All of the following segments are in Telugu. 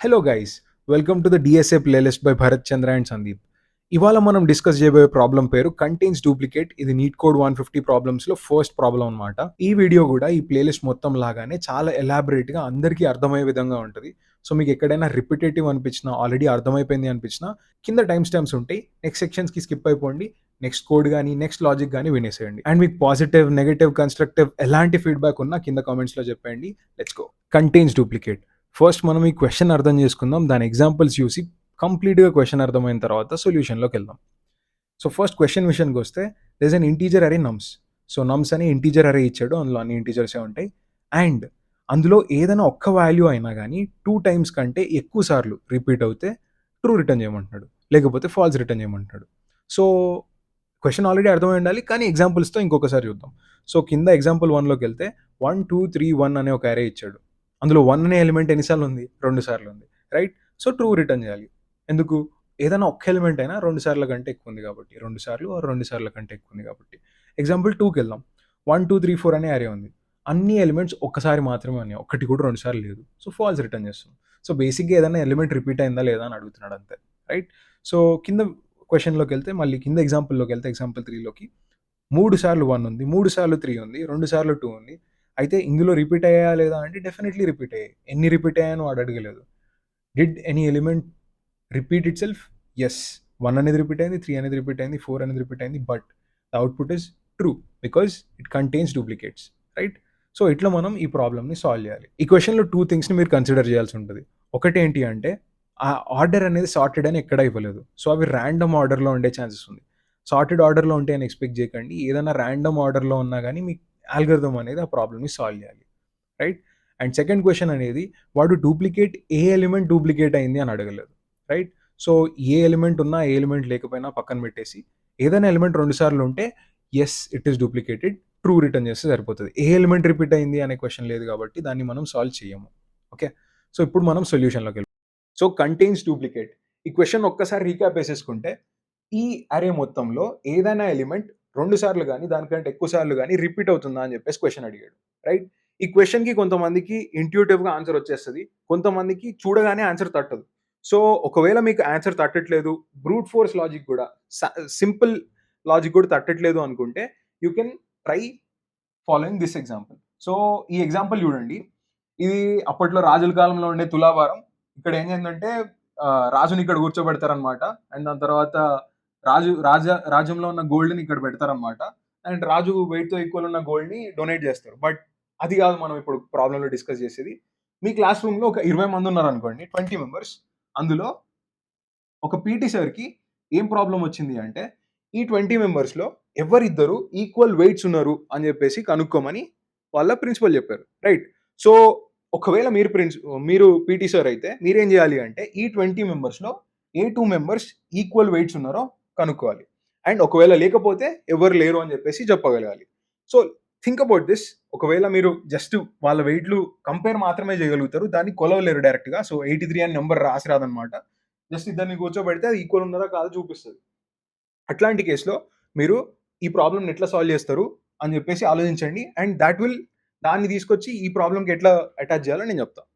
Hello guys, welcome to the DSA playlist by Bharat Chandra and Sandeep. ఇవాళ మనం డిస్కస్ చేయబోయే ప్రాబ్లం పేరు కంటైన్స్ డూప్లికేట్. ఇది నీట్ కోడ్ 150 ప్రాబ్లమ్స్లో ఫస్ట్ ప్రాబ్లం అనమాట. ఈ వీడియో కూడా ఈ ప్లేలిస్ట్ మొత్తం లాగానే చాలా ఎలాబరేట్గా అందరికీ అర్థమయ్యే విధంగా ఉంటుంది. సో మీకు ఎక్కడైనా రిపిటేటివ్ అనిపించినా, ఆల్రెడీ అర్థమైపోయింది అనిపించినా కింద టైం స్టాంప్స్ ఉంటాయి. నెక్స్ట్ సెక్షన్స్కి స్కిప్ అయిపోండి. నెక్స్ట్ కోడ్ కానీ నెక్స్ట్ లాజిక్ కానీ వినేసేయండి. అండ్ మీకు పాజిటివ్, నెగటివ్, కన్స్ట్రక్టివ్ ఎలాంటి ఫీడ్బ్యాక్ ఉన్నా కింద కామెంట్స్లో చెప్పండి. Let's go. Contains duplicate. First మనం ఈ క్వశ్చన్ అర్థం చేసుకుందాం. దాని ఎగ్జాంపుల్స్ చూసి కంప్లీట్గా క్వశ్చన్ అర్థమైన తర్వాత సొల్యూషన్లోకి వెళ్దాం. సో ఫస్ట్ క్వశ్చన్ విషయానికి వస్తే, దేర్ ఇస్ అన్ ఇంటీజర్ అరే నమ్స్. సో నమ్స్ అని ఇంటీజర్ అరే ఇచ్చాడు, అందులో అన్ని ఇంటీజర్సే ఉంటాయి. అండ్ అందులో ఏదైనా ఒక్క వాల్యూ అయినా కానీ 2 టైమ్స్ కంటే ఎక్కువ సార్లు రిపీట్ అవుతే ట్రూ రిటర్న్ చేయమంటున్నాడు, లేకపోతే ఫాల్స్ రిటర్న్ చేయమంటున్నాడు. సో క్వశ్చన్ ఆల్రెడీ అర్థమై ఉండాలి, కానీ ఎగ్జాంపుల్స్తో ఇంకొకసారి చూద్దాం. సో కింద ఎగ్జాంపుల్ 1లోకి వెళ్తే 1 2 3 1 అనే ఒక అరే ఇచ్చాడు. అందులో 1 అనే ఎలిమెంట్ ఎన్నిసార్లు ఉంది? 2 సార్లు ఉంది, రైట్? సో ట్రూ రిటర్న్ చేయాలి. ఎందుకు? ఏదైనా ఒక్క ఎలిమెంట్ అయినా 2 సార్ల కంటే ఎక్కువ ఉంది కాబట్టి, 2 సార్లు 2 సార్ల కంటే ఎక్కువ ఉంది కాబట్టి. ఎగ్జాంపుల్ 2కి వెళ్దాం. 1 2 3 4 అనే అరే ఉంది. అన్ని ఎలిమెంట్స్ ఒక్కసారి మాత్రమే ఉన్నాయి, ఒక్కటి కూడా 2 సార్లు లేదు. సో ఫాల్స్ రిటర్న్ చేస్తాం. సో బేసిక్గా ఏదైనా ఎలిమెంట్ రిపీట్ అయిందా లేదా అని అడుగుతున్నాడు అంతే, రైట్? సో కింద క్వశ్చన్లోకి వెళ్తే, మళ్ళీ కింద ఎగ్జాంపుల్లోకి వెళ్తే, ఎగ్జాంపుల్ 3లోకి 3 సార్లు 1 ఉంది, 3 సార్లు 3 ఉంది, 2 సార్లు 2 ఉంది. అయితే ఇందులో రిపీట్ అయ్యాయా లేదా అంటే డెఫినెట్లీ రిపీట్ అయ్యాయి. ఎన్ని రిపీట్ అయ్యాయని వాడు అడగలేదు. Did any element repeat it yes. 1 అనేది రిపీట్ అయింది, 3 అనేది రిపీట్ అయింది, 4 అనేది రిపీట్ అయింది. But the output is true because it contains duplicates, right? So ఇట్లా మనం ఈ ప్రాబ్లమ్ని సాల్వ్ చేయాలి. ఈ క్వశ్చన్లో 2 థింగ్స్ని మీరు కన్సిడర్ చేయాల్సి ఉంటుంది. ఒకటి ఏంటి అంటే, ఆ ఆర్డర్ అనేది సార్టెడ్ అని ఎక్కడ ఇవ్వలేదు. సో అవి ర్యాండమ్ ఆర్డర్లో ఉండే ఛాన్సెస్ ఉంది. సార్టెడ్ ఆర్డర్లో ఉంటే అని ఎక్స్పెక్ట్ చేయకండి. ఏదైనా ర్యాండమ్ ఆర్డర్లో ఉన్నా కానీ మీకు ఆల్గరిథం అనేది ఆ ప్రాబ్లమ్ని సాల్వ్ చేయాలి, రైట్? అండ్ సెకండ్ క్వశ్చన్ అనేది, వాడు డూప్లికేట్ ఏ ఎలిమెంట్ డూప్లికేట్ అయింది అని అడగలేదు, రైట్? సో ఏ ఎలిమెంట్ ఉన్నా ఏ ఎలిమెంట్ లేకపోయినా పక్కన పెట్టేసి, ఏదైనా ఎలిమెంట్ 2 సార్లు ఉంటే yes it is duplicated, true return చేస్తే సరిపోతుంది. ఏ ఎలిమెంట్ రిపీట్ అయింది అనే క్వశ్చన్ లేదు కాబట్టి దాన్ని మనం సాల్వ్ చేయము. ఓకే, సో ఇప్పుడు మనం సొల్యూషన్లోకి వెళ్తాం. So contains duplicate. ఈ క్వశ్చన్ ఒక్కసారి రీక్యాప్ వేసేసుకుంటే, ఈ అరే మొత్తంలో ఏదైనా ఎలిమెంట్ 2 సార్లు కానీ దానికంటే ఎక్కువ సార్లు కానీ రిపీట్ అవుతుందా అని చెప్పేసి క్వశ్చన్ అడిగాడు, రైట్? ఈ క్వశ్చన్కి కొంతమందికి ఇంట్యూటివ్గా ఆన్సర్ వచ్చేస్తుంది, కొంతమందికి చూడగానే ఆన్సర్ తట్టదు. సో ఒకవేళ మీకు ఆన్సర్ తట్టట్లేదు, బ్రూట్ ఫోర్స్ లాజిక్ కూడా, సింపుల్ లాజిక్ కూడా తట్టట్లేదు అనుకుంటే, you can try following this example. So ఈ ఎగ్జాంపుల్ చూడండి. ఇది అప్పట్లో రాజుల కాలంలో ఉండే తులాభారం. ఇక్కడ ఏం చేసిందంటే, రాజుని ఇక్కడ కూర్చోబెడతారనమాట. అండ్ దాని తర్వాత రాజ్యంలో ఉన్న గోల్డ్ని ఇక్కడ పెడతారనమాట. అండ్ రాజు వెయిట్తో ఈక్వల్ ఉన్న గోల్డ్ని డొనేట్ చేస్తారు. బట్ అది కాదు మనం ఇప్పుడు ప్రాబ్లంలో డిస్కస్ చేసేది. మీ క్లాస్ రూమ్లో ఒక 20 మంది ఉన్నారనుకోండి, 20 మెంబర్స్. అందులో ఒక పీటీ సార్కి ఏం ప్రాబ్లం వచ్చింది అంటే, ఈ 20 మెంబర్స్లో ఎవరిద్దరు ఈక్వల్ వెయిట్స్ ఉన్నారు అని చెప్పేసి కనుక్కోమని వాళ్ళ ప్రిన్సిపల్ చెప్పారు, రైట్? సో ఒకవేళ మీరు పీటీ సార్ అయితే మీరేం చేయాలి అంటే, ఈ 20 మెంబర్స్లో ఏ 2 మెంబర్స్ ఈక్వల్ వెయిట్స్ ఉన్నారో కనుక్కోవాలి. అండ్ ఒకవేళ లేకపోతే ఎవరు లేరు అని చెప్పేసి చెప్పగలగాలి. So think about this. ఒకవేళ మీరు జస్ట్ వాళ్ళ వెయిట్లు కంపేర్ మాత్రమే చేయగలుగుతారు, దాన్ని కొలవలేరు డైరెక్ట్గా. సో 83 అని నెంబర్ రాసి రాదనమాట. జస్ట్ ఇద్దరిని కూర్చోబెడితే అది ఈక్వల్ ఉన్నారా కాదో చూపిస్తుంది. అట్లాంటి కేసులో మీరు ఈ ప్రాబ్లమ్ని ఎట్లా సాల్వ్ చేస్తారు అని చెప్పేసి ఆలోచించండి. అండ్ దాన్ని తీసుకొచ్చి ఈ ప్రాబ్లంకి ఎట్లా అటాచ్ చేయాలో నేను చెప్తాను.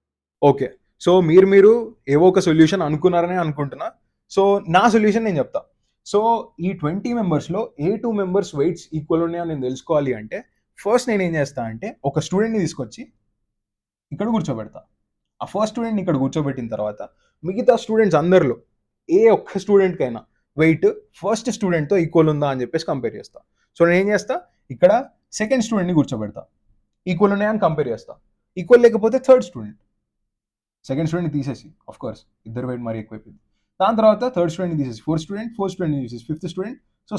ఓకే, సో మీరు ఏవో ఒక సొల్యూషన్ అనుకున్నారనే అనుకుంటున్నా. సో నా సొల్యూషన్ నేను చెప్తా. సో ఈ 20 మెంబర్స్లో ఏ 2 మెంబర్స్ వెయిట్స్ ఈక్వల్ ఉన్నాయో నేను తెలుసుకోవాలి అంటే, ఫస్ట్ నేను ఏం చేస్తా అంటే, ఒక స్టూడెంట్ని తీసుకొచ్చి ఇక్కడ కూర్చోబెడతా. ఆ ఫస్ట్ స్టూడెంట్ని ఇక్కడ కూర్చోబెట్టిన తర్వాత మిగతా స్టూడెంట్స్ అందరిలో ఏ ఒక్క స్టూడెంట్కైనా వెయిట్ ఫస్ట్ స్టూడెంట్తో ఈక్వల్ ఉందా అని చెప్పేసి కంపేర్ చేస్తా. సో నేను ఏం చేస్తా, ఇక్కడ సెకండ్ స్టూడెంట్ని కూర్చోబెడతా, ఈక్వల్ ఉన్నాయని కంపేర్ చేస్తా. ఈక్వల్ లేకపోతే థర్డ్ స్టూడెంట్, సెకండ్ స్టూడెంట్ని తీసేసి, ఆఫ్ కోర్స్ ఇద్దరు వెయిట్ మరీ ఎక్కువైపోయింది. దాని తర్వాత థర్డ్ స్టూడెంట్ని తీసేసి ఫోర్త్ స్టూడెంట్ని తీసేసి fifth student.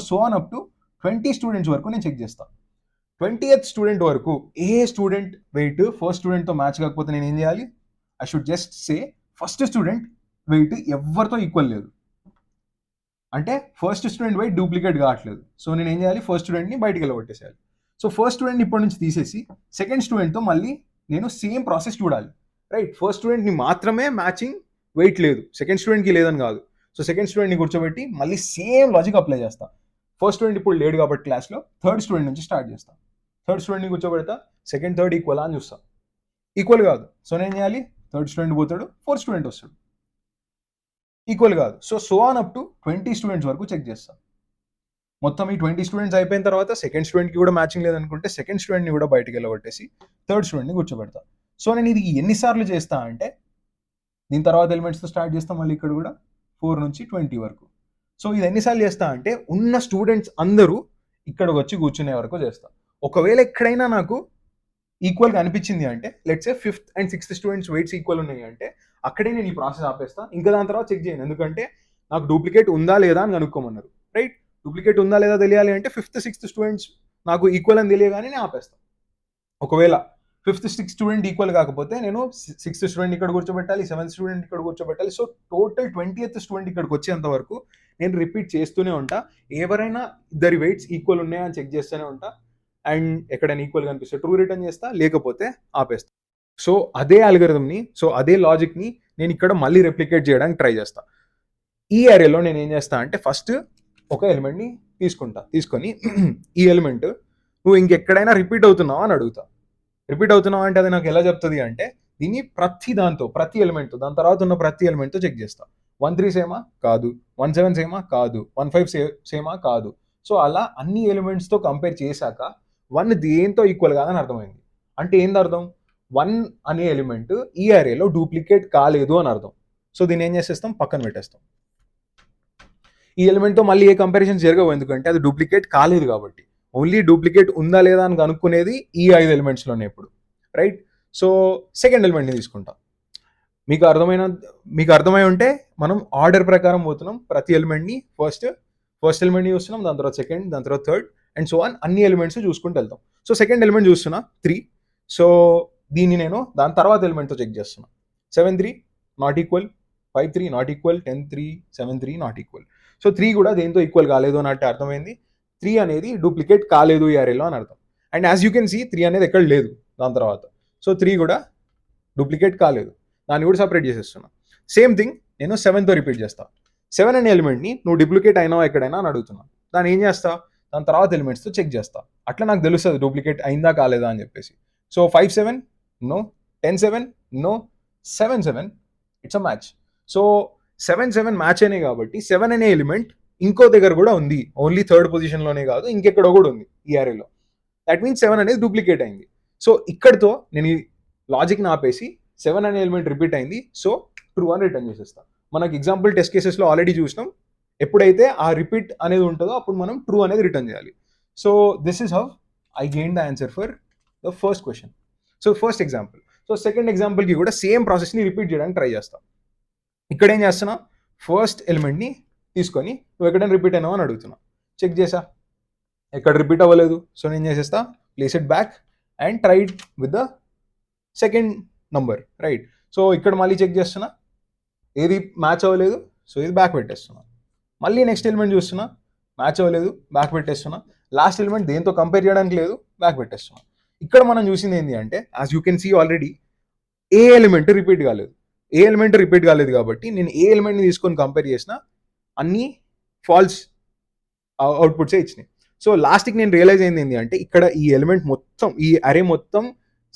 So on up to 20 students వరకు నేను చెక్ చేస్తాను. 20th స్టూడెంట్ వరకు ఏ స్టూడెంట్ వెయిట్ ఫస్ట్ స్టూడెంట్తో మ్యాచ్ కాకపోతే నేను ఏం చేయాలి? I should just say first student weight ఎవరితో ఈక్వల్ లేదు, అంటే ఫస్ట్ స్టూడెంట్ వెయిట్ డూప్లికేట్ కావట్లేదు. సో నేను ఏం చేయాలి? ఫస్ట్ స్టూడెంట్ని బయటికి వెళ్ళగొట్టేసేయాలి. సో ఫస్ట్ స్టూడెంట్ని ఇప్పటి నుంచి తీసేసి సెకండ్ స్టూడెంట్తో మళ్ళీ నేను సేమ్ ప్రాసెస్ చూడాలి, రైట్? ఫస్ట్ స్టూడెంట్ని మాత్రమే మ్యాచింగ్ వెయిట్ లేదు, సెకండ్ స్టూడెంట్కి లేదని కాదు. సో సెకండ్ స్టూడెంట్ని కూర్చోబెట్టి మళ్ళీ సేమ్ లాజిక్ అప్లై చేస్తా. ఫస్ట్ స్టూడెంట్ ఇప్పుడు లేడు కాబట్టి క్లాస్లో, థర్డ్ స్టూడెంట్ నుంచి స్టార్ట్ చేస్తాను. థర్డ్ స్టూడెంట్ని కూర్చోబెడతా, సెకండ్ థర్డ్ ఈక్వల్ అని చూస్తా. ఈక్వల్ కాదు. సో నేను చేయాలి? థర్డ్ స్టూడెంట్ పోతాడు, ఫోర్త్ స్టూడెంట్ వస్తాడు, ఈక్వల్ కాదు. So on up to 20 students వరకు చెక్ చేస్తాను. మొత్తం ఈ 20 స్టూడెంట్స్ అయిపోయిన తర్వాత సెకండ్ స్టూడెంట్కి కూడా మ్యాచింగ్ లేదనుకుంటే సెకండ్ స్టూడెంట్ని కూడా బయటకు వెళ్ళగొట్టేసి థర్డ్ స్టూడెంట్ని కూర్చోబెడతా. సో నేను ఇది ఎన్నిసార్లు చేస్తా అంటే దీని తర్వాత ఎలిమెంట్స్తో స్టార్ట్ చేస్తాం, మళ్ళీ ఇక్కడ కూడా 4 నుంచి 20 వరకు. సో ఇది ఎన్నిసార్లు చేస్తా అంటే ఉన్న స్టూడెంట్స్ అందరూ ఇక్కడికి వచ్చి కూర్చునే వరకు చేస్తా. ఒకవేళ ఎక్కడైనా నాకు ఈక్వల్గా అనిపించింది అంటే let's say 5th and 6th students weights equal ఉన్నాయి అంటే అక్కడే నేను ఈ ప్రాసెస్ ఆపేస్తా, ఇంకా దాని తర్వాత చెక్ చేయను. ఎందుకంటే నాకు డూప్లికేట్ ఉందా లేదా అని కనుక్కోమన్నారు, రైట్? డూప్లికేట్ ఉందా లేదా తెలియాలి అంటే 5th 6th స్టూడెంట్స్ నాకు ఈక్వల్ అని తెలియగానే నేను ఆపేస్తాను. ఒకవేళ 5th 6th స్టూడెంట్ ఈక్వల్ కాకపోతే నేను 6th స్టూడెంట్ ఇక్కడ కూర్చోబెట్టాలి, 7th స్టూడెంట్ ఇక్కడ కూర్చోబెట్టాలి. సో టోటల్ 20th స్టూడెంట్ ఇక్కడికి వచ్చేంత వరకు నేను రిపీట్ చేస్తూనే ఉంటా. ఎవరైనా ఇద్దరి వెయిట్స్ ఈక్వల్ ఉన్నాయని చెక్ చేస్తూనే ఉంటా. అండ్ ఎక్కడైనా ఈక్వల్ కనిపిస్తే ట్రూ రిటర్న్ చేస్తా, లేకపోతే ఆపేస్తా. సో అదే అల్గరిథంని, సో అదే లాజిక్ని నేను ఇక్కడ మళ్ళీ రెప్లికేట్ చేయడానికి ట్రై చేస్తా. ఈ ఏరియాలో నేను ఏం చేస్తా అంటే ఫస్ట్ ఒక ఎలిమెంట్ని తీసుకొని ఈ ఎలిమెంట్ నువ్వు ఇంకెక్కడైనా రిపీట్ అవుతున్నావా అని అడుగుతా. రిపీట్ అవుతున్నావా అంటే అది నాకు ఎలా చెప్తుంది అంటే దీన్ని ప్రతి ఎలిమెంట్తో దాని తర్వాత ఉన్న ప్రతి ఎలిమెంట్తో చెక్ చేస్తా. 13 సేమా కాదు, 17 సేమా కాదు, 15 సేమా కాదు. సో అలా అన్ని ఎలిమెంట్స్తో కంపేర్ చేశాక 1 దేంతో ఈక్వల్ కాదని అర్థమైంది. అంటే ఏంది అర్థం? 1 అనే ఎలిమెంట్ ఈ అరేలో డూప్లికేట్ కాలేదు అని అర్థం. సో దీన్ని ఏం చేసేస్తాం, పక్కన పెట్టేస్తాం. ఈ ఎలిమెంట్తో మళ్ళీ ఏ కంపారిజన్ జరగవు, ఎందుకంటే అది డూప్లికేట్ కాలేదు కాబట్టి. ఓన్లీ డూప్లికేట్ ఉందా లేదా అని కనుక్కునేది ఈ 5 ఎలిమెంట్స్లోనే ఇప్పుడు, రైట్? సో సెకండ్ ఎలిమెంట్ని తీసుకుంటాం. మీకు అర్థమై ఉంటే మనం ఆర్డర్ ప్రకారం పోతున్నాం. ప్రతి ఎలిమెంట్ని ఫస్ట్ ఎలిమెంట్ని చూస్తున్నాం, దాని తర్వాత సెకండ్, దాని తర్వాత థర్డ్ అండ్ సో అన్ని ఎలిమెంట్స్ చూసుకుంటూ వెళ్తాం. సో సెకండ్ ఎలిమెంట్ చూస్తున్నా 3. సో దీన్ని నేను దాని తర్వాత ఎలిమెంట్తో చెక్ చేస్తున్నా. 7 3 not equal, 5 3 not equal, 10 3 7 3 not equal. So 3 కూడా దేంతో ఈక్వల్ కాలేదు అని అంటే అర్థమైంది 3 అనేది డూప్లికేట్ కాలేదు ఈ అరేలో అని అర్థం. And as you can see 3 అనేది ఎక్కడ లేదు దాని తర్వాత. సో 3 కూడా డూప్లికేట్ కాలేదు, దాన్ని కూడా సపరేట్ చేసేస్తున్నా. సేమ్ థింగ్ నేను 7తో రిపీట్ చేస్తా. 7 అనే ఎలిమెంట్ని నువ్వు డూప్లికేట్ అయినావా ఎక్కడైనా అని అడుగుతున్నా. దాన్ని ఏం చేస్తా, దాని తర్వాత ఎలిమెంట్స్తో చెక్ చేస్తా. అట్లా నాకు తెలుస్తుంది డూప్లికేట్ అయిందా కాలేదా అని చెప్పేసి. So 5 7 no, 10 7 no, 7 7 it's a match. So 7 7 match అయినాయి కాబట్టి 7 అనే ఎలిమెంట్ ఇంకో దగ్గర కూడా ఉంది, ఓన్లీ థర్డ్ పొజిషన్లోనే కాదు ఇంకెక్కడో కూడా ఉంది ఈ అరేలో. దట్ మీన్స్ 7 అనేది డూప్లికేట్ అయింది. సో ఇక్కడితో నేను ఈ లాజిక్ని ఆపేసి 7 అనే ఎలిమెంట్ రిపీట్ అయింది, సో ట్రూ అని రిటర్న్ చేసేస్తాం. మనకి ఎగ్జాంపుల్ టెస్ట్ కేసెస్లో ఆల్రెడీ చూసినాం, ఎప్పుడైతే ఆ రిపీట్ అనేది ఉంటుందో అప్పుడు మనం ట్రూ అనేది రిటర్న్ చేయాలి. So this is how I gain the answer for the first question. So first example. So second ఎగ్జాంపుల్కి కూడా సేమ్ ప్రాసెస్ని రిపీట్ చేయడానికి ట్రై చేస్తాం. ఇక్కడ ఏం చేస్తున్నా, ఫస్ట్ ఎలిమెంట్ని తీసుకొని నువ్వు ఎక్కడైనా రిపీట్ అయినావు అని అడుగుతున్నా. చెక్ చేసా, ఎక్కడ రిపీట్ అవ్వలేదు. సో నేను చేసేస్తా, place it back and try it with the second number, right? So ఇక్కడ మళ్ళీ చెక్ చేస్తున్నా, ఏది మ్యాచ్ అవ్వలేదు, సో ఇది బ్యాక్ పెట్టేస్తున్నా. మళ్ళీ నెక్స్ట్ ఎలిమెంట్ చూస్తున్నా, మ్యాచ్ అవ్వలేదు, బ్యాక్ పెట్టేస్తున్నా. లాస్ట్ ఎలిమెంట్ దేంతో కంపేర్ చేయడానికి లేదు, బ్యాక్ పెట్టేస్తున్నా. ఇక్కడ మనం చూసింది ఏంటి అంటే as you can see already ఏ ఎలిమెంట్ రిపీట్ కాలేదు కాబట్టి నేను ఏ ఎలిమెంట్ని తీసుకొని కంపేర్ చేసినా అన్నీ ఫాల్స్ అవుట్పుట్సే ఇచ్చినాయి. సో లాస్ట్కి నేను రియలైజ్ అయింది ఏంటి అంటే ఇక్కడ ఈ ఎలిమెంట్ మొత్తం, ఈ అరే మొత్తం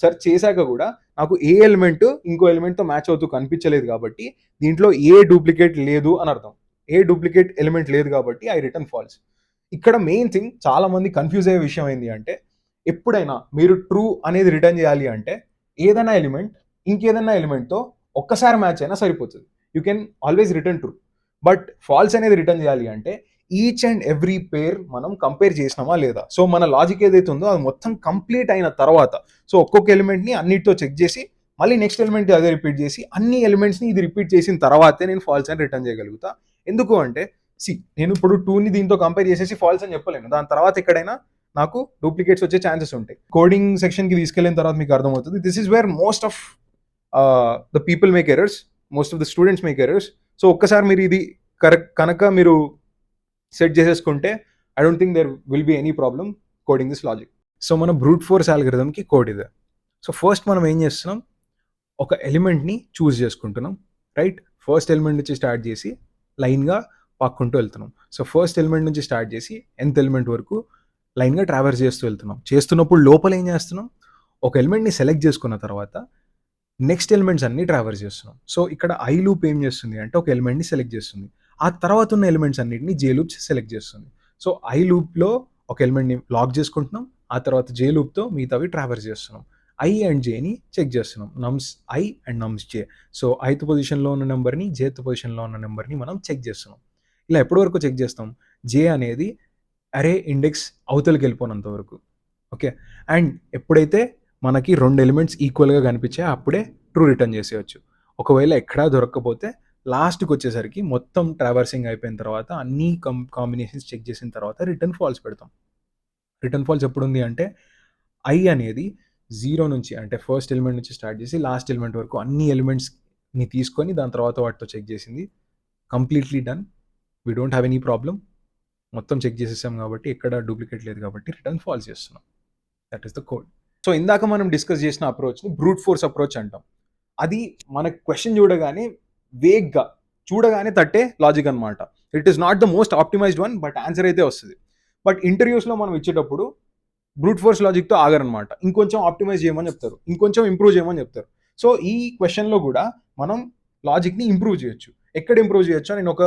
సెర్చ్ చేశాక కూడా నాకు ఏ ఎలిమెంట్ ఇంకో ఎలిమెంట్తో మ్యాచ్ అవుతూ కనిపించలేదు కాబట్టి దీంట్లో ఏ డూప్లికేట్ లేదు అని అర్థం. ఏ డూప్లికేట్ ఎలిమెంట్ లేదు కాబట్టి ఐ రిటర్న్ ఫాల్స్. ఇక్కడ మెయిన్ థింగ్ చాలా మంది కన్ఫ్యూజ్ అయ్యే విషయం ఏంటి అంటే ఎప్పుడైనా మీరు ట్రూ అనేది రిటర్న్ చేయాలి అంటే ఏదైనా ఎలిమెంట్ ఇంకేదైనా ఎలిమెంట్తో ఒక్కసారి మ్యాచ్ అయినా సరిపోతుంది. You can always return true. But false అనేది రిటర్న్ చేయాలి అంటే ఈచ్ అండ్ ఎవ్రీ పేర్ మనం కంపేర్ చేసినామా లేదా. సో మన లాజిక్ ఏదైతే ఉందో అది మొత్తం కంప్లీట్ అయిన తర్వాత, సో ఒక్కొక్క ఎలిమెంట్ని అన్నిటితో చెక్ చేసి మళ్ళీ నెక్స్ట్ ఎలిమెంట్ అదే రిపీట్ చేసి అన్ని ఎలిమెంట్స్ని ఇది రిపీట్ చేసిన తర్వాతే నేను ఫాల్స్ అని రిటర్న్ చేయగలుగుతా. ఎందుకు అంటే నేను ఇప్పుడు 2ని దీంతో కంపేర్ చేసేసి ఫాల్స్ అని చెప్పలేను. దాని తర్వాత ఎక్కడైనా నాకు డూప్లికేట్స్ వచ్చే ఛాన్సెస్ ఉంటాయి. కోడింగ్ సెక్షన్కి తీసుకెళ్ళిన తర్వాత మీకు అర్థమవుతుంది. This is where most of the people make errors, most of the students make errors. So ఒక్కసారి మీరు ఇది కనుక మీరు సెట్ చేసేసుకుంటే I don't think there will be any problem coding this logic. So మన బ్రూట్ ఫోర్స్ అల్గరిథంకి కోడ్ ఇదే. సో ఫస్ట్ మనం ఏం చేస్తున్నాం, ఒక ఎలిమెంట్ని చూస్ చేసుకుంటున్నాం, రైట్? ఫస్ట్ ఎలిమెంట్ నుంచి స్టార్ట్ చేసి లైన్గా పాక్కుంటూ వెళ్తున్నాం. సో ఫస్ట్ ఎలిమెంట్ నుంచి స్టార్ట్ చేసి nth ఎలిమెంట్ వరకు లైన్గా ట్రావెల్స్ చేస్తూ వెళ్తున్నాం. చేస్తున్నప్పుడు లోపల ఏం చేస్తున్నాం, ఒక ఎలిమెంట్ని సెలెక్ట్ చేసుకున్న తర్వాత నెక్స్ట్ ఎలిమెంట్స్ అన్ని ట్రావర్స్ చేస్తున్నాం. సో ఇక్కడ ఐ లూప్ ఏం చేస్తుంది అంటే ఒక ఎలిమెంట్ని సెలెక్ట్ చేస్తుంది. ఆ తర్వాత ఉన్న ఎలిమెంట్స్ అన్నిటిని జే లూప్ సెలెక్ట్ చేస్తుంది. సో ఐ లూప్లో ఒక ఎలిమెంట్ని లాక్ చేసుకుంటున్నాం, ఆ తర్వాత జే లూప్తో మిగతావి ట్రావర్స్ చేస్తున్నాం. ఐ అండ్ జేని చెక్ చేస్తున్నాం, nums i and nums j. So ith పొజిషన్లో ఉన్న నెంబర్ని, జేత్ పొజిషన్లో ఉన్న నెంబర్ని మనం చెక్ చేస్తున్నాం. ఇలా ఎప్పటి వరకు చెక్ చేస్తాం? జే అనేది అరే ఇండెక్స్ అవతలకి వెళ్ళిపోయినంత వరకు. ఓకే, అండ్ ఎప్పుడైతే మనకి 2 ఎలిమెంట్స్ ఈక్వల్గా కనిపించాయి అప్పుడే ట్రూ రిటర్న్ చేసేయచ్చు. ఒకవేళ ఎక్కడా దొరక్కపోతే లాస్ట్కి వచ్చేసరికి మొత్తం ట్రావర్సింగ్ అయిపోయిన తర్వాత అన్ని కాంబినేషన్స్ చెక్ చేసిన తర్వాత రిటర్న్ ఫాల్స్ పెడతాం. రిటర్న్ ఫాల్స్ ఎప్పుడు ఉంది అంటే ఐ అనేది 0 నుంచి అంటే ఫస్ట్ ఎలిమెంట్ నుంచి స్టార్ట్ చేసి లాస్ట్ ఎలిమెంట్ వరకు అన్ని ఎలిమెంట్స్ని తీసుకొని దాని తర్వాత వాటితో చెక్ చేసింది. Completely done, we don't have any problem. మొత్తం చెక్ చేసేసాం కాబట్టి ఎక్కడ డూప్లికేట్ లేదు కాబట్టి రిటర్న్ ఫాల్స్ చేస్తున్నాం. That is the code. So ఇందాక మనం డిస్కస్ చేసిన అప్రోచ్ని బ్రూట్ ఫోర్స్ అప్రోచ్ అంటాం. అది మన క్వశ్చన్ చూడగానే వేగ్గా చూడగానే తట్టే లాజిక్ అనమాట. It is not the most optimised one, but answer అయితే వస్తుంది. బట్ ఇంటర్వ్యూస్లో మనం ఇచ్చేటప్పుడు బ్రూట్ ఫోర్స్ లాజిక్తో ఆగరనమాట. ఇంకొంచెం ఆప్టిమైజ్ చేయమని చెప్తారు, ఇంకొంచెం ఇంప్రూవ్ చేయమని చెప్తారు. సో ఈ క్వశ్చన్లో కూడా మనం లాజిక్ని ఇంప్రూవ్ చేయొచ్చు. ఎక్కడ ఇంప్రూవ్ చేయొచ్చో నేను ఒక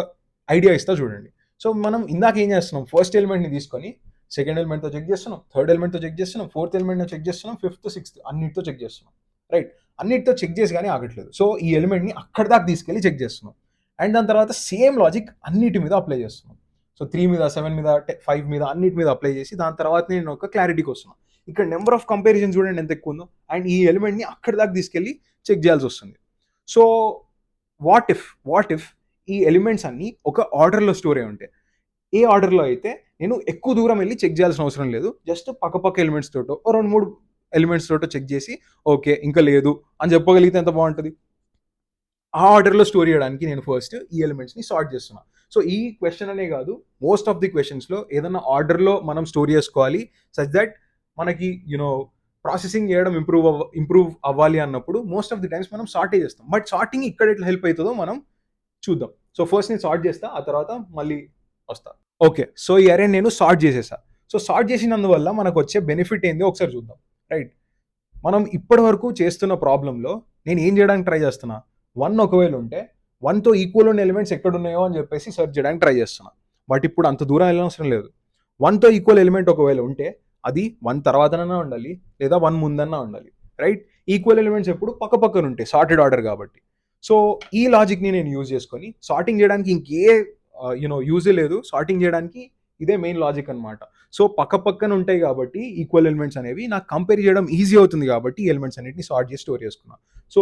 ఐడియా ఇస్తా చూడండి. సో మనం ఇందాక ఏం చేస్తున్నాం, ఫస్ట్ ఎలిమెంట్ని తీసుకొని సెకండ్ ఎలిమెంట్తో చెక్ చేస్తున్నాం, థర్డ్ ఎలిమెంట్తో చెక్ చేస్తున్నాం, ఫోర్త్ ఎలిమెంట్తో చెక్ చేస్తున్నాం, ఫిఫ్త్ సిక్స్త్ అన్నిటితో చెక్ చేస్తున్నాం. రైట్, అన్నిటితో చెక్ చేసి కానీ ఆగట్లేదు. సో ఈ ఎలిమెంట్ని అక్కడి దాకా తీసుకెళ్ళి చెక్ చేస్తున్నాం. అండ్ దాని తర్వాత సేమ్ లాజిక్ అన్నిటి మీద అప్లై చేస్తున్నాం. సో 3 మీద, 7 మీద, 5 మీద అన్నిటి మీద అప్లై చేసి దాని తర్వాత నేను ఒక క్లారిటీకి వస్తున్నాను. ఇక్కడ నెంబర్ ఆఫ్ కంపారిజన్ చూడండి ఎంత ఎక్కువ ఉందో. అండ్ ఈ ఎలిమెంట్ని అక్కడి దాకా తీసుకెళ్ళి చెక్ చేయాల్సి వస్తుంది. సో వాట్ ఇఫ్ ఈ ఎలిమెంట్స్ అన్ని ఒక ఆర్డర్లో స్టోర్ అయి ఉంటాయి. ఏ ఆర్డర్లో అయితే నేను ఎక్కువ దూరం వెళ్ళి చెక్ చేయాల్సిన అవసరం లేదు. జస్ట్ పక్క ఎలిమెంట్స్ తోటో 2-3 ఎలిమెంట్స్ తోటో చెక్ చేసి ఓకే ఇంకా లేదు అని చెప్పగలిగితే ఎంత బాగుంటుంది. ఆ ఆర్డర్లో స్టోర్ చేయడానికి నేను ఫస్ట్ ఈ ఎలిమెంట్స్ని సార్ట్ చేస్తున్నా. సో ఈ క్వశ్చన్ అనే కాదు, మోస్ట్ ఆఫ్ ది క్వశ్చన్స్లో ఏదైనా ఆర్డర్లో మనం స్టోర్ చేసుకోవాలి సచ్ దట్ మనకి ప్రాసెసింగ్ చేయడం ఇంప్రూవ్ అవ్వాలి అన్నప్పుడు మోస్ట్ ఆఫ్ ది టైమ్స్ మనం సార్టే చేస్తాం. బట్ సార్టింగ్ ఇక్కడ ఎట్లా హెల్ప్ అవుతుందో మనం చూద్దాం. సో ఫస్ట్ నేను సార్ట్ చేస్తా, ఆ తర్వాత మళ్ళీ వస్తా. ఓకే, సో ఈ అరే నేను సార్ట్ చేసేసా. సో సార్ట్ చేసినందువల్ల మనకు వచ్చే బెనిఫిట్ ఏందో ఒకసారి చూద్దాం. రైట్, మనం ఇప్పటి వరకు చేస్తున్న ప్రాబ్లంలో నేను ఏం చేయడానికి ట్రై చేస్తున్నా, 1 ఒకవేళ ఉంటే 1తో ఈక్వల్ ఉన్న ఎలిమెంట్స్ ఎక్కడున్నాయో అని చెప్పేసి సెర్చ్ చేయడానికి ట్రై చేస్తున్నా. బట్ ఇప్పుడు అంత దూరం వెళ్ళనవసరం లేదు. 1తో ఈక్వల్ ఎలిమెంట్ ఒకవేళ ఉంటే అది 1 తర్వాతనన్నా ఉండాలి లేదా 1 ముందన్నా ఉండాలి. రైట్, ఈక్వల్ ఎలిమెంట్స్ ఎప్పుడు పక్క పక్కన ఉంటాయి సార్టెడ్ ఆర్డర్ కాబట్టి. సో ఈ లాజిక్ని నేను యూజ్ చేసుకొని సార్టింగ్ చేయడానికి ఇంకే యూజే లేదు. సార్టింగ్ చేయడానికి ఇదే మెయిన్ లాజిక్ అనమాట. సో పక్క పక్కన ఉంటాయి కాబట్టి ఈక్వల్ ఎలిమెంట్స్ అనేవి నాకు కంపేర్ చేయడం ఈజీ అవుతుంది కాబట్టి ఈ ఎలిమెంట్స్ అన్నిటిని సార్ట్ చేసి స్టోర్ చేసుకున్నా. So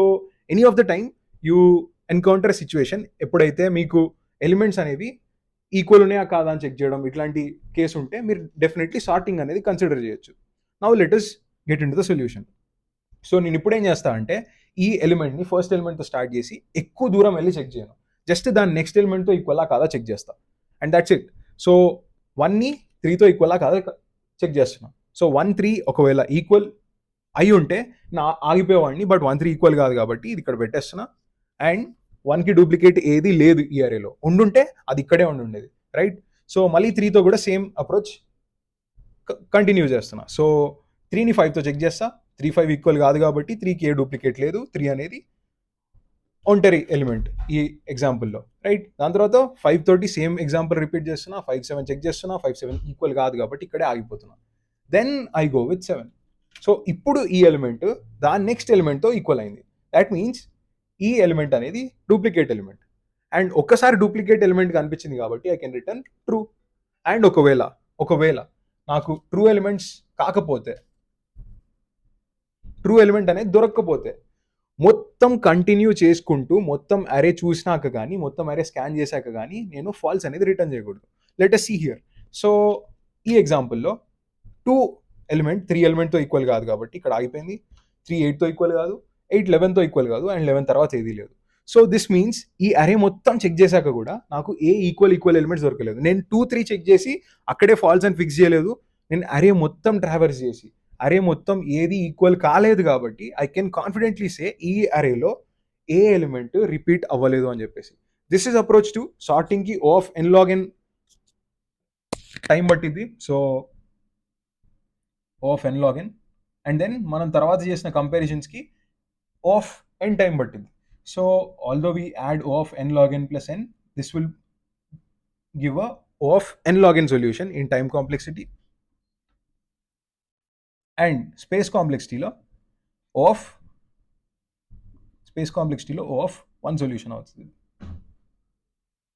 any of the time you encounter situation ఎప్పుడైతే మీకు ఎలిమెంట్స్ అనేవి ఈక్వల్ ఉన్నాయా కాదా అని చెక్ చేయడం ఇట్లాంటి కేసు ఉంటే మీరు డెఫినెట్లీ సార్టింగ్ అనేది కన్సిడర్ చేయొచ్చు. Now let us get in to the solution. So నేను ఇప్పుడు ఏం చేస్తా అంటే ఈ ఎలిమెంట్ని ఫస్ట్ ఎలిమెంట్తో స్టార్ట్ చేసి ఎక్కువ దూరం వెళ్ళి చెక్ చేయను. జస్ట్ దాని నెక్స్ట్ ఎలిమెంట్తో ఈక్వల్లా కాదా చెక్ చేస్తా అండ్ దట్స్ ఇట్. సో 1ని 3తో ఈక్వల్లా కాదా చెక్ చేస్తున్నాను. సో 1, 3 ఒకవేళ ఈక్వల్ అయి ఉంటే నా ఆగిపోయేవాడిని. బట్ 1, 3 ఈక్వల్ కాదు కాబట్టి ఇది ఇక్కడ పెట్టేస్తున్నా. అండ్ 1కి డూప్లికేట్ ఏది లేదు ఈ అరేలో. ఉండుంటే అది ఇక్కడే ఉండేది. రైట్, సో మళ్ళీ 3తో కూడా సేమ్ అప్రోచ్ కంటిన్యూ చేస్తున్నా. సో 3ని 5తో చెక్ చేస్తా. 3, 5 ఈక్వల్ కాదు కాబట్టి 3కి ఏ డూప్లికేట్ లేదు. 3 అనేది ఒంటరి ఎలిమెంట్ ఈ ఎగ్జాంపుల్లో. రైట్, దాని తర్వాత 5 తోటి సేమ్ ఎగ్జాంపుల్ రిపీట్ చేస్తున్నా. 5, 7 చెక్ చేస్తున్నా. 5, 7 ఈక్వల్ కాదు కాబట్టి ఇక్కడే ఆగిపోతున్నా. Then I go with 7. So ఇప్పుడు ఈ ఎలిమెంట్ దాని నెక్స్ట్ ఎలిమెంట్తో ఈక్వల్ అయింది. దాట్ మీన్స్ ఈ ఎలిమెంట్ అనేది డూప్లికేట్ ఎలిమెంట్. అండ్ ఒక్కసారి డూప్లికేట్ ఎలిమెంట్ కనిపించింది కాబట్టి I can return true. And ఒకవేళ నాకు ట్రూ ఎలిమెంట్స్ కాకపోతే, ట్రూ ఎలిమెంట్ అనేది దొరక్కపోతే మొత్తం కంటిన్యూ చేసుకుంటూ మొత్తం అరే చూసినాక కానీ మొత్తం అరే స్కాన్ చేశాక కానీ నేను ఫాల్స్ అనేది రిటర్న్ చేయకూడదు. Let us see here. So ఈ ఎగ్జాంపుల్లో 2 ఎలిమెంట్ 3 ఎలిమెంట్తో ఈక్వల్ కాదు కాబట్టి ఇక్కడ ఆగిపోయింది. 3 8తో ఈక్వల్ కాదు, 8 11తో ఈక్వల్ కాదు, అండ్ 11 తర్వాత ఏదీ లేదు. సో దిస్ మీన్స్ ఈ అరే మొత్తం చెక్ చేశాక కూడా నాకు ఏ ఈక్వల్ ఎలిమెంట్స్ దొరకలేదు. నేను 2, 3 చెక్ చేసి అక్కడే ఫాల్స్ అని ఫిక్స్ చేయలేదు. నేను అరే మొత్తం ట్రావర్స్ చేసి అరే మొత్తం ఏది ఈక్వల్ కాలేదు కాబట్టి ఐ కెన్ కాన్ఫిడెంట్లీ సే ఈ అరేలో ఏ ఎలిమెంట్ రిపీట్ అవ్వలేదు అని చెప్పేసి. దిస్ ఈజ్ అప్రోచ్ టు సార్టింగ్కి of n log n time పట్టింది. So of n log n and then మనం తర్వాత చేసిన కంపారిజన్స్కి ఆఫ్ n టైం పట్టింది. So although we add O of n log n plus n, this will give a O of n log n solution in time complexity, and space కాంప్లెక్సిటీలో O of 1 సొల్యూషన్ అవుతుంది.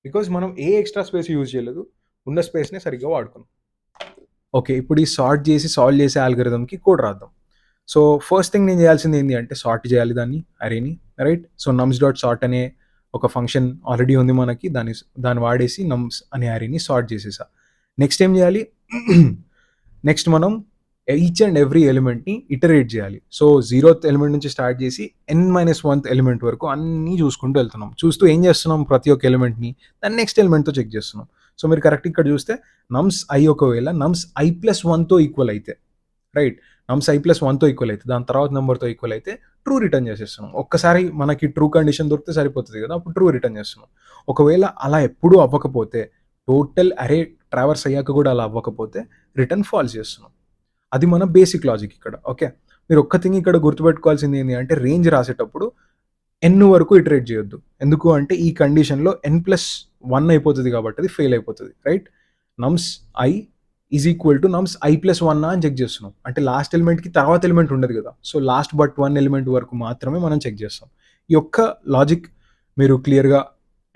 బికాజ్ మనం ఏ ఎక్స్ట్రా స్పేస్ యూజ్ చేయలేదు, ఉన్న స్పేస్నే సరిగ్గా వాడుకున్నాం. ఓకే, ఇప్పుడు ఈ సార్ట్ చేసి సాల్వ్ చేసే ఆల్గరిథంకి కోడ్ రాద్దాం. సో ఫస్ట్ థింగ్ నేను చేయాల్సింది ఏంటి అంటే సార్ట్ చేయాలి దాన్ని, అరేని, right. So nums dot sort అనే ఒక ఫంక్షన్ ఆల్రెడీ ఉంది మనకి, దాన్ని వాడేసి నమ్స్ అనే అరేని సార్ట్ చేసేసా. నెక్స్ట్ ఏం చేయాలి, నెక్స్ట్ మనం ఈచ్ అండ్ ఎవ్రీ ఎలిమెంట్ని ఇటరేట్ చేయాలి. సో 0th ఎలిమెంట్ నుంచి స్టార్ట్ చేసి n-1th ఎలిమెంట్ వరకు అన్నీ చూసుకుంటూ వెళ్తున్నాం. చూస్తూ ఏం చేస్తున్నాం, ప్రతి ఒక్క ఎలిమెంట్ని దాన్ని నెక్స్ట్ ఎలిమెంట్తో చెక్ చేస్తున్నాం. సో మీరు కరెక్ట్ ఇక్కడ చూస్తే నమ్స్ ఐ ఒకవేళ నమ్స్ i+1తో ఈక్వల్ అయితే, రైట్, నమ్స్ i+1తో ఈక్వల్ అయితే, దాని తర్వాత నెంబర్తో ఈక్వల్ అయితే ట్రూ రిటర్న్ చేసేస్తున్నాం. ఒక్కసారి మనకి ట్రూ కండిషన్ దొరికితే సరిపోతుంది కదా, అప్పుడు ట్రూ రిటర్న్ చేస్తున్నాం. ఒకవేళ అలా ఎప్పుడూ అవ్వకపోతే, టోటల్ అరే ట్రావర్స్ అయ్యాక కూడా అలా అవ్వకపోతే రిటర్న్ ఫాల్స్ చేస్తున్నాం. అది మన బేసిక్ లాజిక్ ఇక్కడ. ఓకే, మీరు ఒక్క థింగ్ ఇక్కడ గుర్తుపెట్టుకోవాల్సింది ఏంటి అంటే రేంజ్ రాసేటప్పుడు n వరకు ఇటరేట్ చేయొద్దు. ఎందుకు అంటే ఈ కండిషన్లో n+1 అయిపోతుంది కాబట్టి అది ఫెయిల్ అయిపోతుంది, right. నమ్స్ I is equal to నమ్స్ i+1 అని చెక్ చేస్తున్నాం. అంటే లాస్ట్ ఎలిమెంట్కి తర్వాత ఎలిమెంట్ ఉండదు కదా, సో లాస్ట్ బట్ 1 ఎలిమెంట్ వరకు మాత్రమే మనం చెక్ చేస్తాం. ఈ యొక్క లాజిక్ మీరు క్లియర్గా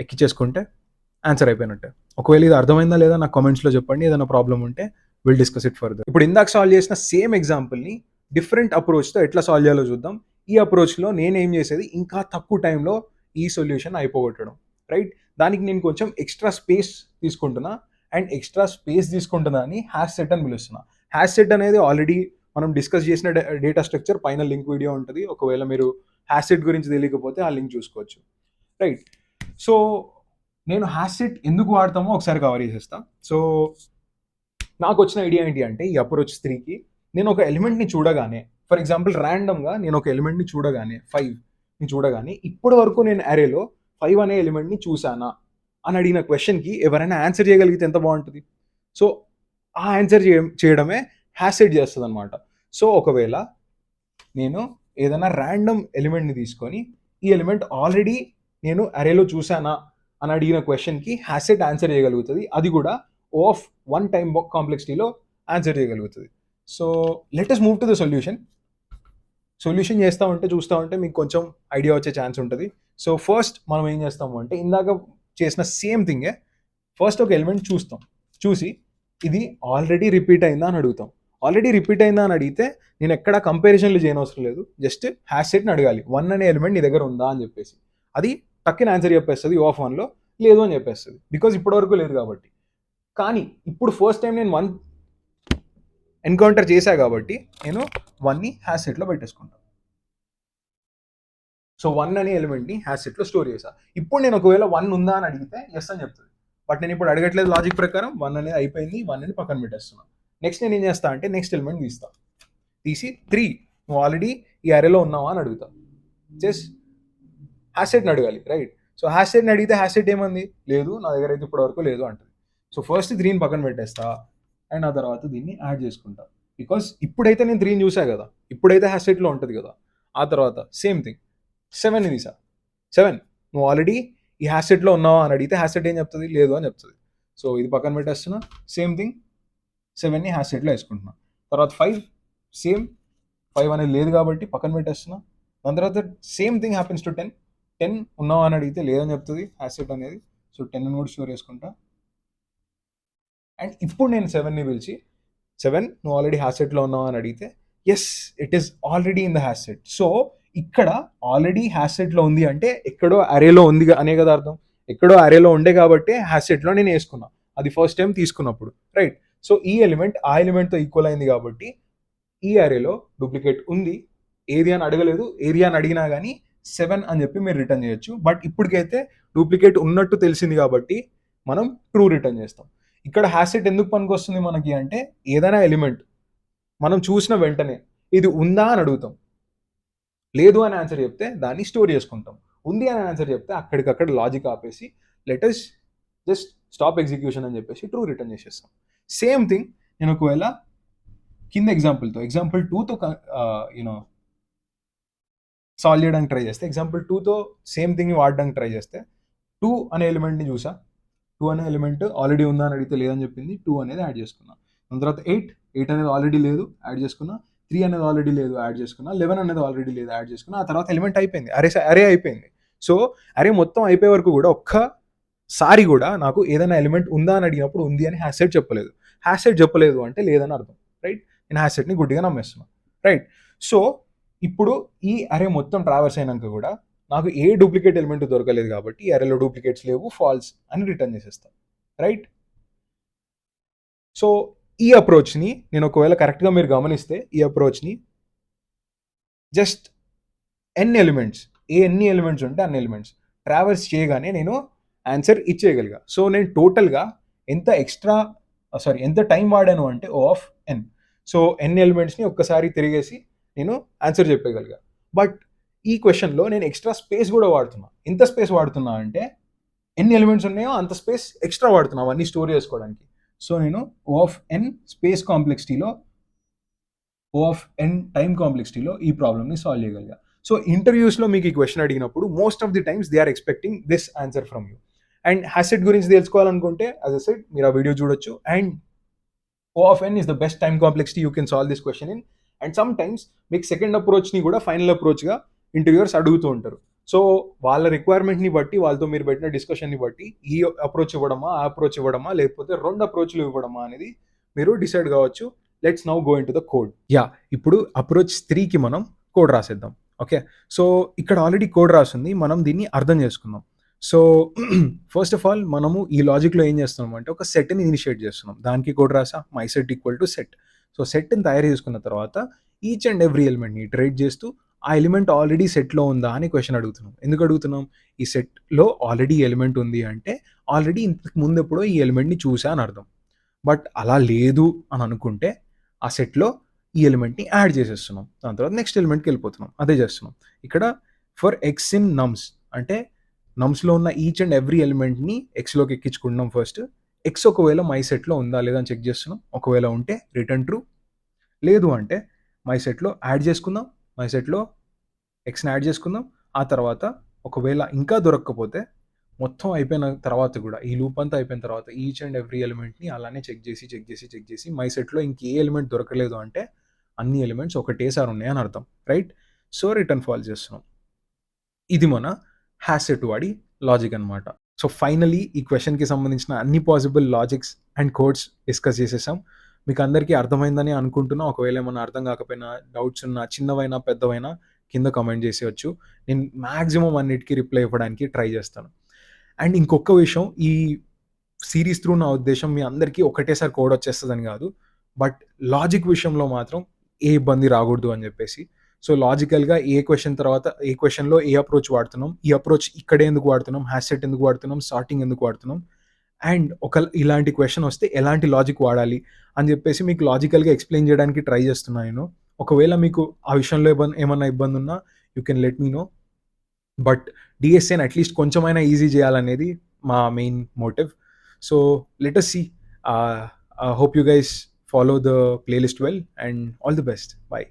ఎక్కించేసుకుంటే ఆన్సర్ అయిపోయినట్టే. ఒకవేళ ఇది అర్థమైందా లేదా నాకు కామెంట్స్లో చెప్పండి. ఏదైనా ప్రాబ్లం ఉంటే విల్ డిస్కస్ ఇట్ ఫర్దర్. ఇప్పుడు ఇందాక సాల్వ్ చేసిన సేమ్ ఎగ్జాంపుల్ని డిఫరెంట్ అప్రోచ్తో ఎట్లా సాల్వ్ చేయాలో చూద్దాం. ఈ అప్రోచ్లో నేనేం చేసేది, ఇంకా తక్కువ టైంలో ఈ సొల్యూషన్ అయిపోగొట్టడం, రైట్. దానికి నేను కొంచెం ఎక్స్ట్రా స్పేస్ తీసుకుంటున్నా, అండ్ ఎక్స్ట్రా స్పేస్ తీసుకుంటున్నా అని హ్యాష్ సెట్ అని పిలుస్తున్నా. హ్యాష్ సెట్ అనేది ఆల్రెడీ మనం డిస్కస్ చేసిన డేటా స్ట్రక్చర్ పైన లింక్ వీడియో ఉంటుంది. ఒకవేళ మీరు హ్యాష్ సెట్ గురించి తెలియకపోతే ఆ లింక్ చూసుకోవచ్చు, రైట్. సో నేను హ్యాష్ సెట్ ఎందుకు వాడతామో ఒకసారి కవర్ చేసేస్తా. సో నాకు వచ్చిన ఐడియా ఏంటి అంటే ఈ అప్రోచ్ 3కి నేను ఒక ఎలిమెంట్ని చూడగానే, ఫర్ ఎగ్జాంపుల్ ర్యాండమ్గా నేను ఒక ఎలిమెంట్ని చూడగానే 5ని చూడగానే ఇప్పటి వరకు నేను అరేలో 5 అనే ఎలిమెంట్ని చూసానా అని అడిగిన క్వశ్చన్కి ఎవరైనా ఆన్సర్ చేయగలిగితే ఎంత బాగుంటుంది. సో ఆ ఆన్సర్ చేయడమే హ్యాష్ సెట్ చేస్తుంది అనమాట. సో ఒకవేళ నేను ఏదైనా ర్యాండమ్ ఎలిమెంట్ని తీసుకొని ఈ ఎలిమెంట్ ఆల్రెడీ నేను అరేలో చూసానా అని అడిగిన క్వశ్చన్కి హ్యాష్ సెట్ ఆన్సర్ చేయగలుగుతుంది. అది కూడా O of 1 టైమ్ కాంప్లెక్సిటీలో ఆన్సర్ చేయగలుగుతుంది. So let us move to the solution చేస్తూ ఉంటే చూస్తూ ఉంటే మీకు కొంచెం ఐడియా వచ్చే ఛాన్స్ ఉంటుంది. సో ఫస్ట్ మనం ఏం చేస్తాము అంటే ఇందాక చేసిన సేమ్ థింగే, ఫస్ట్ ఒక ఎలిమెంట్ చూస్తాం, చూసి ఇది ఆల్రెడీ రిపీట్ అయిందా అని అడుగుతాం. ఆల్రెడీ రిపీట్ అయిందా అని అడిగితే నేను ఎక్కడ కంపారిజన్లు చేయనవసరం లేదు, జస్ట్ హ్యాష్ సెట్ని అడగాలి, 1 అనే ఎలిమెంట్ నీ దగ్గర ఉందా అని చెప్పేసి. అది టక్కిన ఆన్సర్ చెప్పేస్తుంది, O of 1లో లేదు అని చెప్పేస్తుంది, బికాజ్ ఇప్పటివరకు లేదు కాబట్టి. కానీ ఇప్పుడు ఫస్ట్ టైం నేను 1 ఎన్కౌంటర్ చేశా కాబట్టి నేను 1ని హ్యాష్ సెట్లో పెట్టేసుకుంటాను. సో 1 అనే ఎలిమెంట్ని హ్యాష్ సెట్లో స్టోర్ చేశా. ఇప్పుడు నేను ఒకవేళ 1 ఉందా అని అడిగితే ఎస్ అని చెప్తుంది, బట్ నేను ఇప్పుడు అడగట్లేదు. లాజిక్ ప్రకారం 1 అనేది అయిపోయింది, 1 అని పక్కన పెట్టేస్తున్నాను. నెక్స్ట్ నేను ఏం చేస్తా అంటే నెక్స్ట్ ఎలిమెంట్ తీసి 3 నువ్వు ఆల్రెడీ ఈ అరేలో ఉన్నావా అని అడుగుతా. జస్ట్ హ్యాష్ సెట్ని అడగాలి, రైట్. సో హ్యాష్ సెట్ని అడిగితే హ్యాష్ సెట్ ఏమంది, లేదు నా దగ్గర అయితే ఇప్పటివరకు లేదు అంటుంది. సో ఫస్ట్ 3ని పక్కన పెట్టేస్తా, అండ్ ఆ తర్వాత దీన్ని యాడ్ చేసుకుంటా, బికాస్ ఇప్పుడైతే నేను 3ని చూసా కదా, ఇప్పుడైతే హ్యాష్ సెట్లో ఉంటుంది కదా. ఆ తర్వాత సేమ్ థింగ్ 7ని తీసా, 7 నువ్వు ఆల్రెడీ ఈ హ్యాష్ సెట్లో ఉన్నావా అని అడిగితే హ్యాష్ సెట్ ఏం చెప్తుంది, లేదు అని చెప్తుంది. సో ఇది పక్కన పెట్టేస్తున్నా, సేమ్ థింగ్ 7ని హ్యాష్ సెట్లో వేసుకుంటున్నా. తర్వాత 5 సేమ్, 5 అనేది లేదు కాబట్టి పక్కన పెట్టేస్తున్నా. దాని తర్వాత సేమ్ థింగ్ హ్యాపెన్స్ టు 10 ఉన్నావా అని అడిగితే లేదని చెప్తుంది హ్యాష్ సెట్ అనేది. సో 10 కూడా స్టోర్ చేసుకుంటా. అండ్ ఇప్పుడు నేను 7ని పిలిచి 7 నువ్వు ఆల్రెడీ హ్యాష్ సెట్లో ఉన్నావా అని అడిగితే yes it is already in the hash set. So ఇక్కడ ఆల్రెడీ హ్యాష్ సెట్లో ఉంది అంటే ఎక్కడో అరేలో ఉంది అనే కదా అర్థం. ఎక్కడో అరేలో ఉండే కాబట్టి హ్యాష్ సెట్లో నేను వేసుకున్నా, అది ఫస్ట్ టైం తీసుకున్నప్పుడు, రైట్. సో ఈ ఎలిమెంట్ ఆ ఎలిమెంట్తో ఈక్వల్ అయింది కాబట్టి ఈ అరేలో డూప్లికేట్ ఉంది. ఏది అని అడగలేదు, ఏరియా అని అడిగినా కానీ 7 అని చెప్పి మీరు రిటర్న్ చేయొచ్చు. బట్ ఇప్పటికైతే డూప్లికేట్ ఉన్నట్టు తెలిసింది కాబట్టి మనం ట్రూ రిటర్న్ చేస్తాం. ఇక్కడ హ్యాష్ సెట్ ఎందుకు పనికి వస్తుంది మనకి అంటే ఏదైనా ఎలిమెంట్ మనం చూసిన వెంటనే ఇది ఉందా అని అడుగుతాం, లేదు అని ఆన్సర్ చెప్తే దాన్ని స్టోర్ చేసుకుంటాం, ఉంది అని ఆన్సర్ చెప్తే అక్కడికక్కడ లాజిక్ ఆపేసి let us just stop execution అని చెప్పేసి ట్రూ రిటర్న్ చేసేస్తాం. సేమ్ థింగ్ నేను ఒకవేళ కింద ఎగ్జాంపుల్ 2తో సాల్వ్ చేయడానికి ట్రై చేస్తే, ఎగ్జాంపుల్ 2తో సేమ్ థింగ్ని వాడడానికి ట్రై చేస్తే 2 అనే ఎలిమెంట్ని చూసా, 2 అనే ఎలిమెంట్ ఆల్రెడీ ఉందా అని అడిగితే లేదని చెప్పింది, 2 అనేది యాడ్ చేసుకున్నా. దాని తర్వాత 8 అనేది ఆల్రెడీ లేదు, యాడ్ చేసుకున్నా. 3 అనేది ఆల్రెడీ లేదు, యాడ్ చేసుకున్నా. 11 అనేది ఆల్రెడీ లేదు, యాడ్ చేసుకున్నా. ఆ తర్వాత ఎలిమెంట్ అయిపోయింది, అరే అయిపోయింది. సో అరే మొత్తం అయిపోయే వరకు కూడా ఒక్కసారి కూడా నాకు ఏదైనా ఎలిమెంట్ ఉందా అని అడిగినప్పుడు ఉంది అని హ్యాష్ చెప్పలేదు. హ్యాష్ చెప్పలేదు అంటే లేదని అర్థం, రైట్? నేను హ్యాష్ సెట్ని గుడ్డిగా నమ్మేస్తున్నాను, రైట్? సో ఇప్పుడు ఈ అరే మొత్తం ట్రావర్స్ అయినాక కూడా నాకు ఏ డూప్లికేట్ ఎలిమెంట్ దొరకలేదు కాబట్టి ఈ అరేలో డూప్లికేట్స్ లేవు, ఫాల్స్ అని రిటర్న్ చేసేస్తాను, రైట్? సో ఈ అప్రోచ్ని నేను ఒకవేళ కరెక్ట్గా మీరు గమనిస్తే ఈ అప్రోచ్ని జస్ట్ ఎన్ని ఎలిమెంట్స్ ఉంటే అన్ని ఎలిమెంట్స్ ట్రావర్స్ చేయగానే నేను ఆన్సర్ ఇచ్చేయగలిగా. సో నేను టోటల్గా ఎంత టైం వాడాను అంటే O ఆఫ్ n. సో ఎన్ని ఎలిమెంట్స్ని ఒక్కసారి తిరిగేసి నేను ఆన్సర్ చెప్పగలిగా. బట్ ఈ క్వశ్చన్లో నేను ఎక్స్ట్రా స్పేస్ కూడా వాడుతున్నా. ఎంత స్పేస్ వాడుతున్నా అంటే ఎన్ని ఎలిమెంట్స్ ఉన్నాయో అంత స్పేస్ ఎక్స్ట్రా వాడుతున్నా అవన్నీ స్టోర్ చేసుకోవడానికి. సో నేను O ఆఫ్ n స్పేస్ కాంప్లెక్సిటీలో O ఆఫ్ n టైం కాంప్లెక్సిటీలో ఈ ప్రాబ్లమ్ని సాల్వ్ చేయగలిగా. సో ఇంటర్వ్యూస్లో మీకు ఈ క్వశ్చన్ అడిగినప్పుడు most of the times they are expecting this answer from you. And hash set గురించి తెలుసుకోవాలనుకుంటే యాజ్ అ సెడ్ మీరు ఆ వీడియో చూడొచ్చు. And O of n is the best time complexity you can solve this question in. And some times మీకు సెకండ్ అప్రోచ్ని కూడా ఫైనల్ అప్రోచ్గా ఇంటర్వ్యూయర్స్ అడుగుతూ ఉంటారు. సో వాళ్ళ రిక్వైర్మెంట్ని బట్టి, వాళ్ళతో మీరు పెట్టిన డిస్కషన్ని బట్టి ఈ అప్రోచ్ ఇవ్వడమా, ఆ అప్రోచ్ ఇవ్వడమా, లేకపోతే 2 అప్రోచ్లు ఇవ్వడమా అనేది మీరు డిసైడ్ కావచ్చు. Let's now go in to the code. ఇప్పుడు అప్రోచ్ 3కి మనం కోడ్ రాసేద్దాం. ఓకే, సో ఇక్కడ ఆల్రెడీ కోడ్ రాసింది, మనం దీన్ని అర్థం చేసుకుందాం. సో ఫస్ట్ ఆఫ్ ఆల్ మనము ఈ లాజిక్లో ఏం చేస్తున్నాం అంటే ఒక సెట్ని ఇనిషియేట్ చేస్తున్నాం. దానికి కోడ్ రాసా, my set equal to set. So సెట్ని తయారు చేసుకున్న తర్వాత ఈచ్ అండ్ ఎవ్రీ ఎలిమెంట్ని ఇటరేట్ చేస్తూ ఆ ఎలిమెంట్ ఆల్రెడీ సెట్లో ఉందా అని క్వశ్చన్ అడుగుతున్నాం. ఎందుకు అడుగుతున్నాం? ఈ సెట్లో ఆల్రెడీ ఎలిమెంట్ ఉంది అంటే ఆల్రెడీ ఇంతకు ముందు ఎప్పుడో ఈ ఎలిమెంట్ని చూసా అని అర్థం. బట్ అలా లేదు అని అనుకుంటే ఆ సెట్లో ఈ ఎలిమెంట్ని యాడ్ చేసేస్తున్నాం, దాని తర్వాత నెక్స్ట్ ఎలిమెంట్కి వెళ్ళిపోతున్నాం. అదే చేస్తున్నాం ఇక్కడ. ఫర్ ఎక్స్ ఇన్ నమ్స్ అంటే నమ్స్లో ఉన్న ఈచ్ అండ్ ఎవ్రీ ఎలిమెంట్ని ఎక్స్లోకి ఎక్కించుకుంటున్నాం ఫస్ట్. ఎక్స్ ఒకవేళ మై సెట్లో ఉందా లేదా అని చెక్ చేస్తున్నాం. ఒకవేళ ఉంటే రిటర్న్ ట్రూ, లేదు అంటే మై సెట్లో యాడ్ చేసుకుందాం, మై సెట్లో ఎక్స్ని యాడ్ చేసుకుందాం. ఆ తర్వాత ఒకవేళ ఇంకా దొరకకపోతే మొత్తం అయిపోయిన తర్వాత కూడా, ఈ లూప్ అంతా అయిపోయిన తర్వాత ఈచ్ అండ్ ఎవ్రీ ఎలిమెంట్ని అలానే చెక్ చేసి మై సెట్లో ఇంకే ఎలిమెంట్ దొరకలేదు అంటే అన్ని ఎలిమెంట్స్ ఒకటేసారి ఉన్నాయి అని అర్థం, రైట్? సో రిటర్న్ ఫాల్ చేస్తున్నాం. ఇది మన హ్యాష్ సెట్ వాడి లాజిక్ అనమాట. సో ఫైనలీ ఈ క్వశ్చన్కి సంబంధించిన అన్ని possible logics and codes discuss చేసేసాం. మీకు అందరికీ అర్థమైందని అనుకుంటున్నా. ఒకవేళ ఏమన్నా అర్థం కాకపోయినా, డౌట్స్ ఉన్నా, చిన్నవైనా పెద్దవైనా కింద కామెంట్ చేసేయచ్చు. నేను మ్యాక్సిమం అన్నిటికీ రిప్లై ఇవ్వడానికి ట్రై చేస్తాను. అండ్ ఇంకొక విషయం, ఈ సిరీస్ త్రూ నా ఉద్దేశం మీ అందరికీ ఒకటేసారి కోడ్ వచ్చేస్తుందని కాదు, బట్ లాజిక్ విషయంలో మాత్రం ఏ ఇబ్బంది రాకూడదు అని చెప్పేసి. సో లాజికల్గా ఏ క్వశ్చన్ తర్వాత ఏ క్వశ్చన్లో ఏ అప్రోచ్ వాడుతున్నాం, ఈ అప్రోచ్ ఇక్కడే ఎందుకు వాడుతున్నాం, హ్యాష్ సెట్ ఎందుకు వాడుతున్నాం, సార్టింగ్ ఎందుకు వాడుతున్నాం, అండ్ ఇలాంటి క్వశ్చన్ వస్తే ఎలాంటి లాజిక్ వాడాలి అని చెప్పేసి మీకు లాజికల్గా ఎక్స్ప్లెయిన్ చేయడానికి ట్రై చేస్తున్నాను నేను. ఒకవేళ మీకు ఆ విషయంలో ఏమన్నా ఇబ్బంది ఉన్నా you can let me know. But డిఎస్ఏని అట్లీస్ట్ కొంచెమైనా ఈజీ చేయాలనేది మా main motive. So let us see. Hope you guys follow the playlist well and all the best. Bye.